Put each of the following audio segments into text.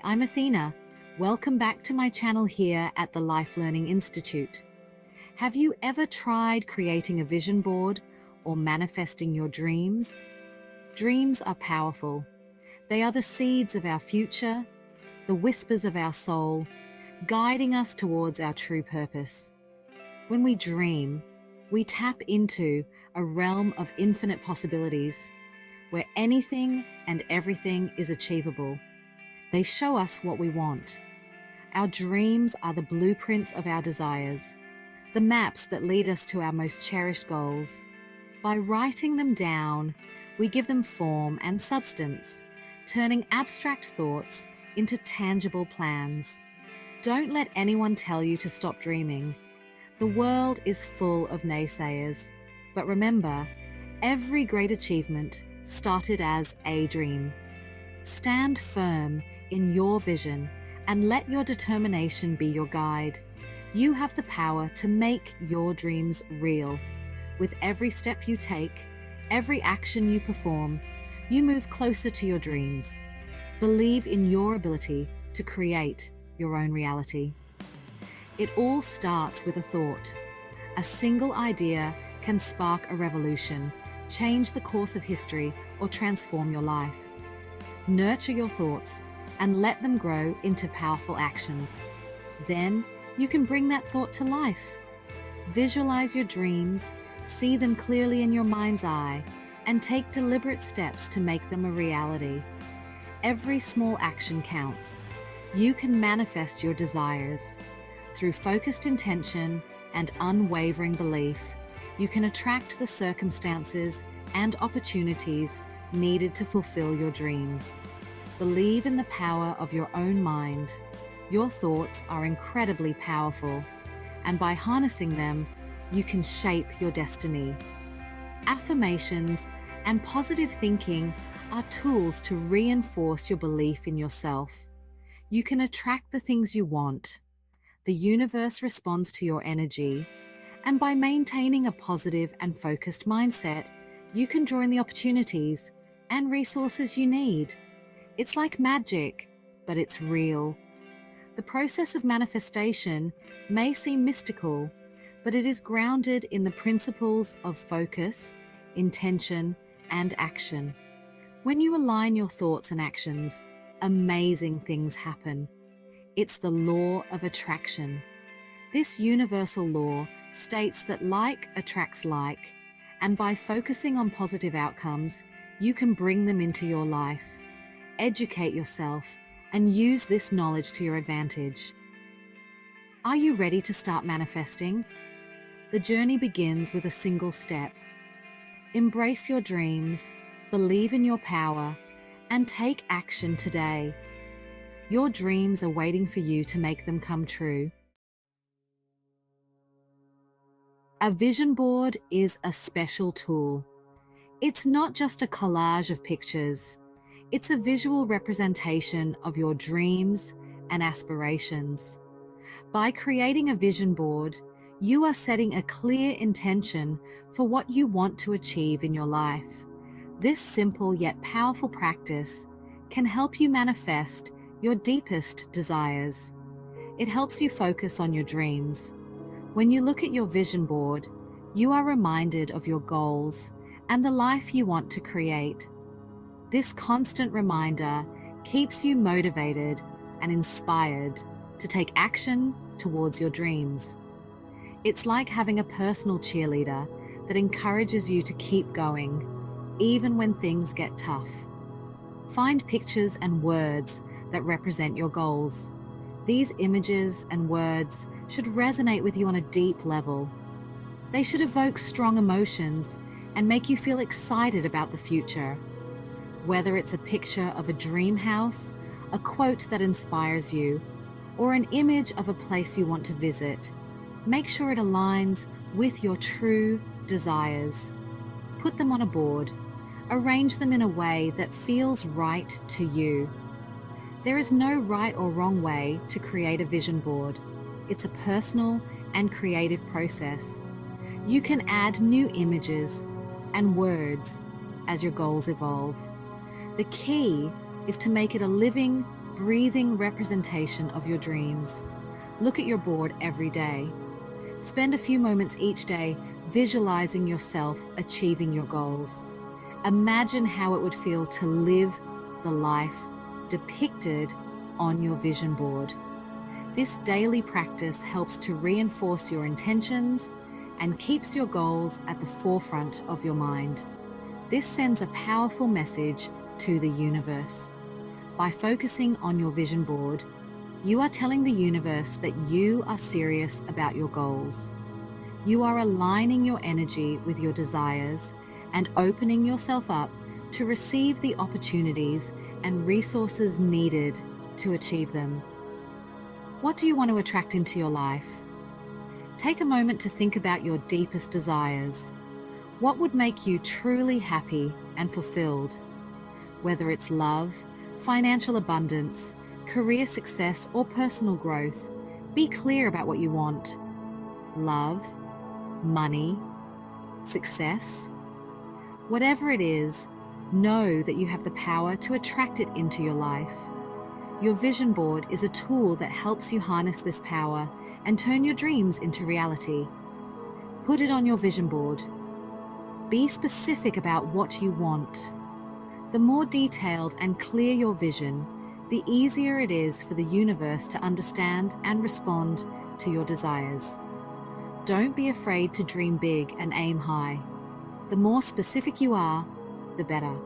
I'm Athena. Welcome back to my channel here at the Life Learning Institute. Have you ever tried creating a vision board or manifesting your dreams? Dreams are powerful. They are the seeds of our future, the whispers of our soul, guiding us towards our true purpose. When we dream, we tap into a realm of infinite possibilities where anything and everything is achievable. They show us what we want. Our dreams are the blueprints of our desires, the maps that lead us to our most cherished goals. By writing them down, we give them form and substance, turning abstract thoughts into tangible plans. Don't let anyone tell you to stop dreaming. The world is full of naysayers, but remember, every great achievement started as a dream. Stand firm in your vision and let your determination be your guide. You have the power to make your dreams real. With every step you take, every action you perform, you move closer to your dreams. Believe in your ability to create your own reality. It all starts with a thought. A single idea can spark a revolution, change the course of history, or transform your life. Nurture your thoughts and let them grow into powerful actions. Then you can bring that thought to life. Visualize your dreams, see them clearly in your mind's eye, and take deliberate steps to make them a reality. Every small action counts. You can manifest your desires. Through focused intention and unwavering belief, you can attract the circumstances and opportunities needed to fulfill your dreams. Believe in the power of your own mind. Your thoughts are incredibly powerful, and by harnessing them, you can shape your destiny. Affirmations and positive thinking are tools to reinforce your belief in yourself. You can attract the things you want. The universe responds to your energy, and by maintaining a positive and focused mindset, you can draw in the opportunities and resources you need. It's like magic, but it's real. The process of manifestation may seem mystical, but it is grounded in the principles of focus, intention, and action. When you align your thoughts and actions, amazing things happen. It's the law of attraction. This universal law states that like attracts like, and by focusing on positive outcomes, you can bring them into your life. Educate yourself and use this knowledge to your advantage. Are you ready to start manifesting? The journey begins with a single step. Embrace your dreams, believe in your power, and take action today. Your dreams are waiting for you to make them come true. A vision board is a special tool. It's not just a collage of pictures. It's a visual representation of your dreams and aspirations. By creating a vision board, you are setting a clear intention for what you want to achieve in your life. This simple yet powerful practice can help you manifest your deepest desires. It helps you focus on your dreams. When you look at your vision board, you are reminded of your goals and the life you want to create. This constant reminder keeps you motivated and inspired to take action towards your dreams. It's like having a personal cheerleader that encourages you to keep going, even when things get tough. Find pictures and words that represent your goals. These images and words should resonate with you on a deep level. They should evoke strong emotions and make you feel excited about the future. Whether it's a picture of a dream house, a quote that inspires you, or an image of a place you want to visit, make sure it aligns with your true desires. Put them on a board. Arrange them in a way that feels right to you. There is no right or wrong way to create a vision board. It's a personal and creative process. You can add new images and words as your goals evolve. The key is to make it a living, breathing representation of your dreams. Look at your board every day. Spend a few moments each day visualizing yourself achieving your goals. Imagine how it would feel to live the life depicted on your vision board. This daily practice helps to reinforce your intentions and keeps your goals at the forefront of your mind. This sends a powerful message to the universe. By focusing on your vision board, you are telling the universe that you are serious about your goals. You are aligning your energy with your desires and opening yourself up to receive the opportunities and resources needed to achieve them. What do you want to attract into your life? Take a moment to think about your deepest desires. What would make you truly happy and fulfilled? Whether it's love, financial abundance, career success, or personal growth, be clear about what you want. Love, money, success. Whatever it is, know that you have the power to attract it into your life. Your vision board is a tool that helps you harness this power and turn your dreams into reality. Put it on your vision board. Be specific about what you want. The more detailed and clear your vision, the easier it is for the universe to understand and respond to your desires. Don't be afraid to dream big and aim high. The more specific you are, the better.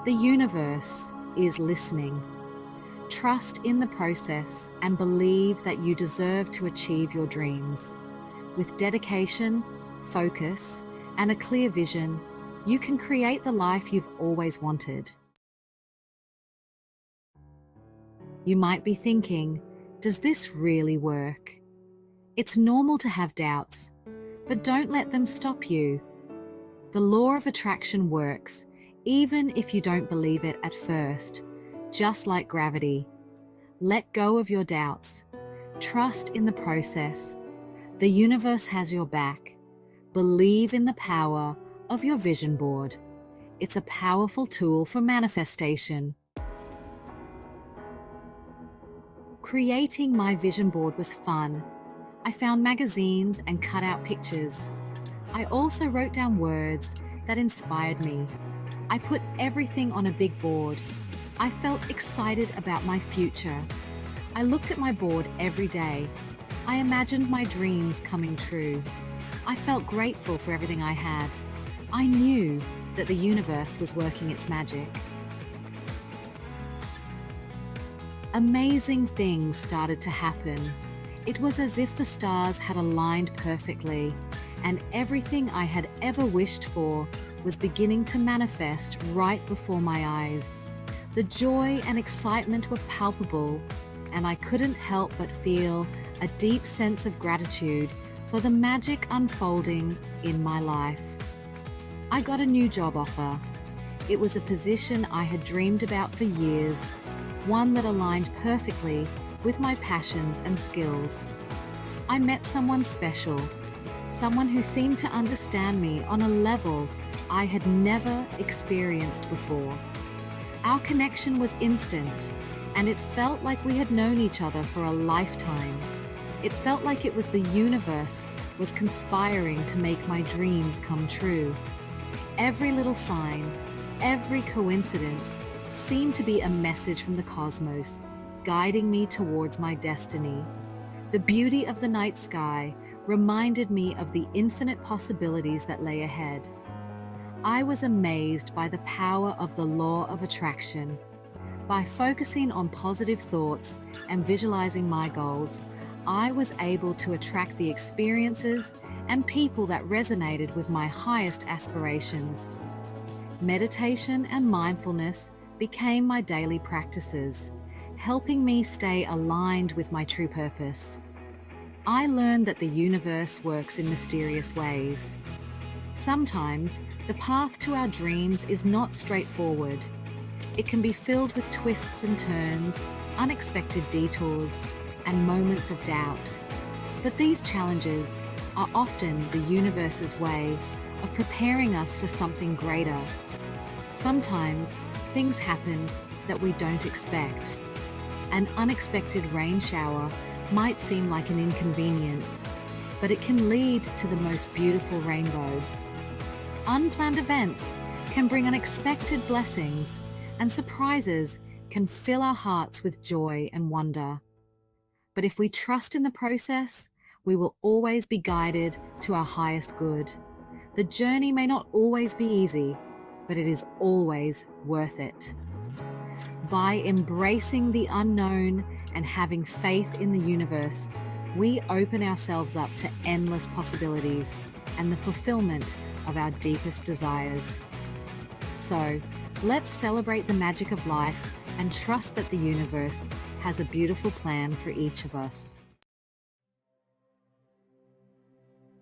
The universe is listening. Trust in the process and believe that you deserve to achieve your dreams. With dedication, focus, and a clear vision, you can create the life you've always wanted. You might be thinking, does this really work? It's normal to have doubts, but don't let them stop you. The law of attraction works, even if you don't believe it at first, just like gravity. Let go of your doubts. Trust in the process. The universe has your back. Believe in the power of your vision board. It's a powerful tool for manifestation. Creating my vision board was fun. I found magazines and cut out pictures. I also wrote down words that inspired me. I put everything on a big board. I felt excited about my future. I looked at my board every day. I imagined my dreams coming true. I felt grateful for everything I had. I knew that the universe was working its magic. Amazing things started to happen. It was as if the stars had aligned perfectly, and everything I had ever wished for was beginning to manifest right before my eyes. The joy and excitement were palpable, and I couldn't help but feel a deep sense of gratitude for the magic unfolding in my life. I got a new job offer. It was a position I had dreamed about for years, one that aligned perfectly with my passions and skills. I met someone special, someone who seemed to understand me on a level I had never experienced before. Our connection was instant, and it felt like we had known each other for a lifetime. It felt like it was the universe was conspiring to make my dreams come true. Every little sign, every coincidence seemed to be a message from the cosmos, guiding me towards my destiny. The beauty of the night sky reminded me of the infinite possibilities that lay ahead. I was amazed by the power of the law of attraction. By focusing on positive thoughts and visualizing my goals, I was able to attract the experiences and people that resonated with my highest aspirations. Meditation and mindfulness became my daily practices, helping me stay aligned with my true purpose. I learned that the universe works in mysterious ways. Sometimes, the path to our dreams is not straightforward. It can be filled with twists and turns, unexpected detours, and moments of doubt. But these challenges are often the universe's way of preparing us for something greater. Sometimes, things happen that we don't expect. An unexpected rain shower might seem like an inconvenience, but it can lead to the most beautiful rainbow. Unplanned events can bring unexpected blessings, and surprises can fill our hearts with joy and wonder. But if we trust in the process, we will always be guided to our highest good. The journey may not always be easy, but it is always worth it. By embracing the unknown and having faith in the universe, we open ourselves up to endless possibilities and the fulfillment of our deepest desires. So, let's celebrate the magic of life and trust that the universe has a beautiful plan for each of us.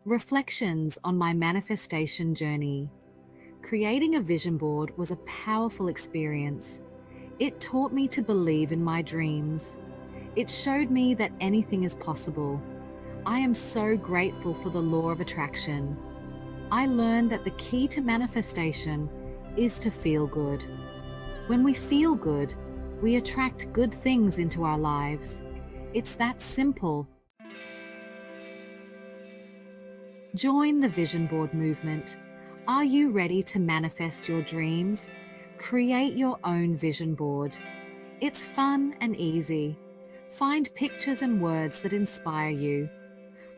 Reflections on my manifestation journey. Creating a vision board was a powerful experience. It taught me to believe in my dreams. It showed me that anything is possible. I am so grateful for the law of attraction. I learned that the key to manifestation is to feel good. When we feel good, we attract good things into our lives. It's that simple. Join the vision board movement. Are you ready to manifest your dreams? Create your own vision board. It's fun and easy. Find pictures and words that inspire you.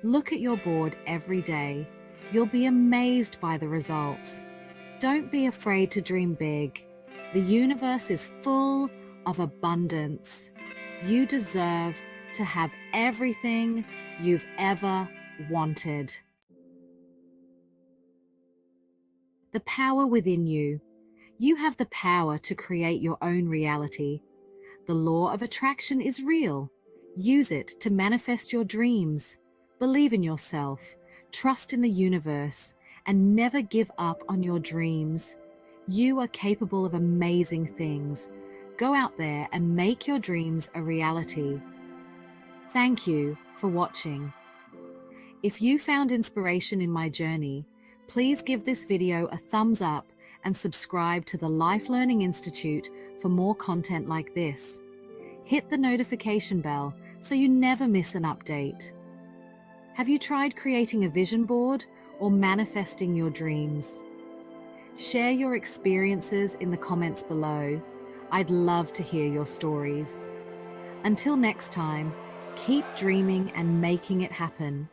Look at your board every day. You'll be amazed by the results. Don't be afraid to dream big. The universe is full of abundance. You deserve to have everything you've ever wanted. The power within you. You have the power to create your own reality. The law of attraction is real. Use it to manifest your dreams. Believe in yourself, trust in the universe, and never give up on your dreams. You are capable of amazing things. Go out there and make your dreams a reality. Thank you for watching. If you found inspiration in my journey, please give this video a thumbs up and subscribe to the Life Learning Institute for more content like this. Hit the notification bell so you never miss an update. Have you tried creating a vision board or manifesting your dreams? Share your experiences in the comments below. I'd love to hear your stories. Until next time, keep dreaming and making it happen.